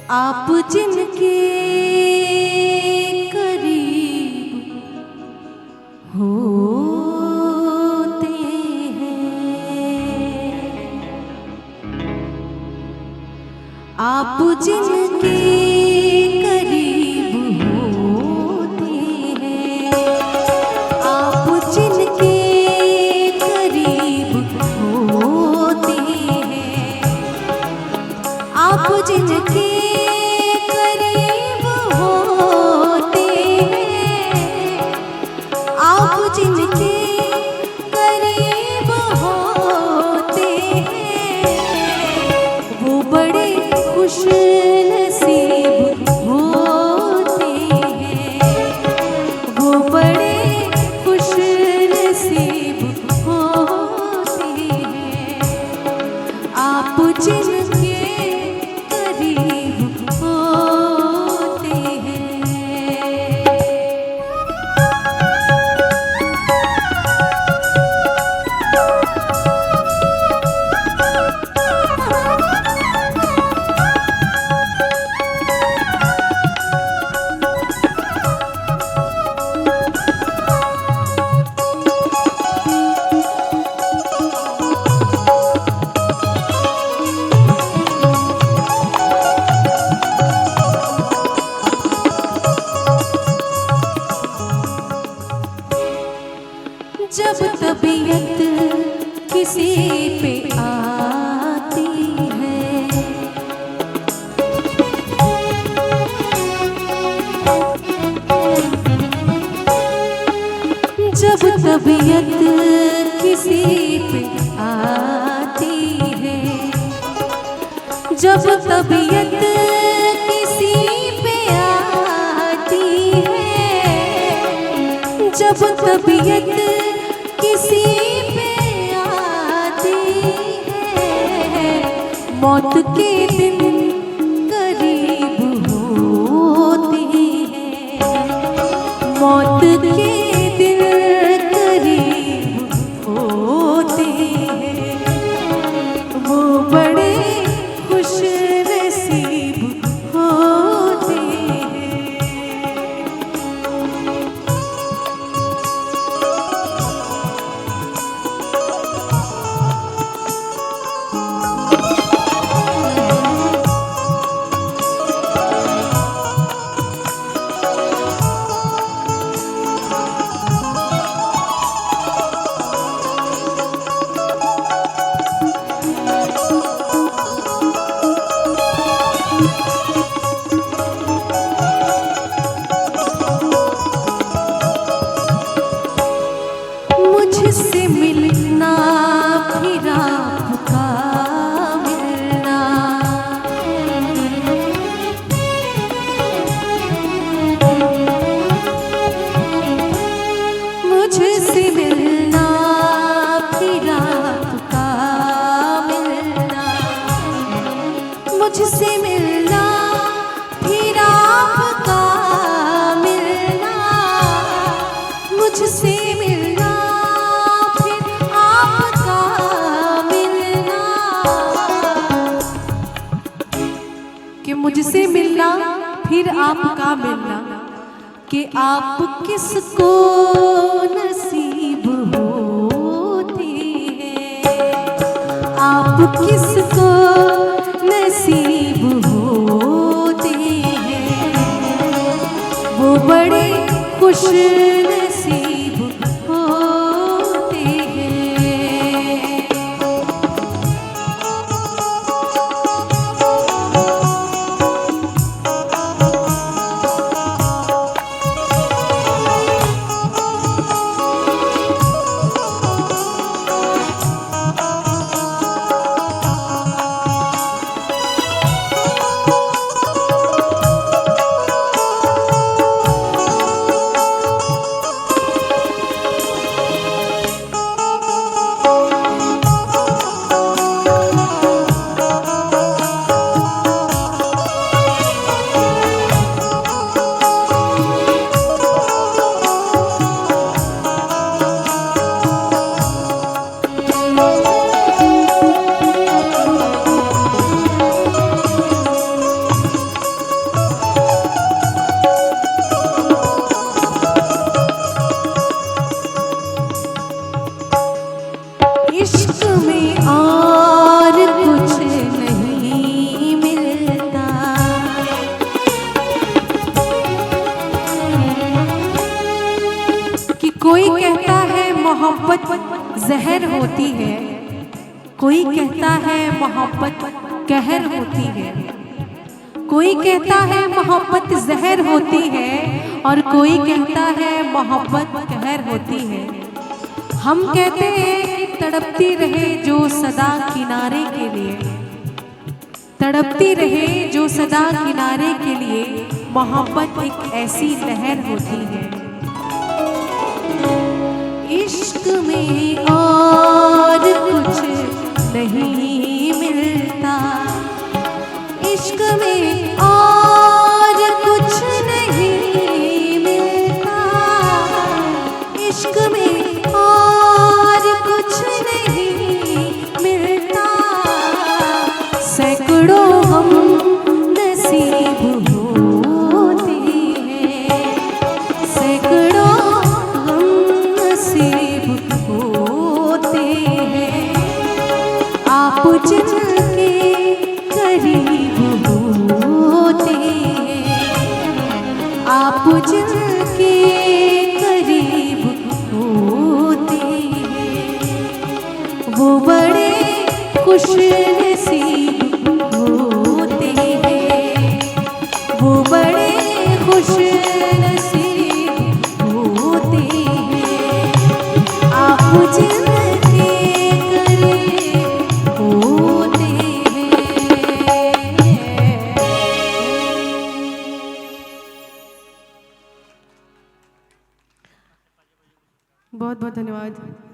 आप जिनके करीब होते हैं, आप जिनके करीब होते हैं, आप जिनके करीब होते हैं, आप जिनके जिनके करीब होते हैं, वो बड़े खुश नसीब होते हैं, वो बड़े खुश नसीब होते हैं, आप जिनके करीब होते हैं। जब तबीयत किसी पे आती है, जब तबीयत किसी पे आती है, जब तबीयत किसी पे आती है, जब तबीयत किसी पे आती है, मौत के दिन करीब होते हैं, मौत के दिन करीब होते हैं, वो बड़े खुश नसीब होते हैं। मुझसे मिलना फिर आपका मिलना, मुझसे मिलना फिर आपका मिलना, मुझसे मिलना फिर आपका मिलना, मुझसे मिलना कि मुझसे मिलना फिर आपका मिलना, कि आप किसको नसीब होते हैं, आप किसको नसीब होते हैं, वो बड़े खुश नसीब होते हैं। जहर होती है, कोई कहता है मोहब्बत कहर होती है। कोई कहता है मोहब्बत जहर होती है और कोई कहता है मोहब्बत कहर होती है। हम कहते हैं कि तड़पती रहे जो सदा किनारे के लिए, तड़पती रहे जो सदा किनारे के लिए, मोहब्बत एक ऐसी लहर होती है। इश्क में और कुछ नहीं मिलता, इश्क में और कुछ नहीं मिलता, इश्क में और कुछ नहीं मिलता। सैकड़ों हम नसीब होते हैं, सैकड़ों हम नसीब होते हैं। आप जिनके करीब होते हैं, आप जिनके करीब होते हैं, वो बड़े खुश नसीब होते हैं, वो बड़े खुश नसीब होते हैं। आप जिनके करीब होते हैं। बहुत बहुत धन्यवाद।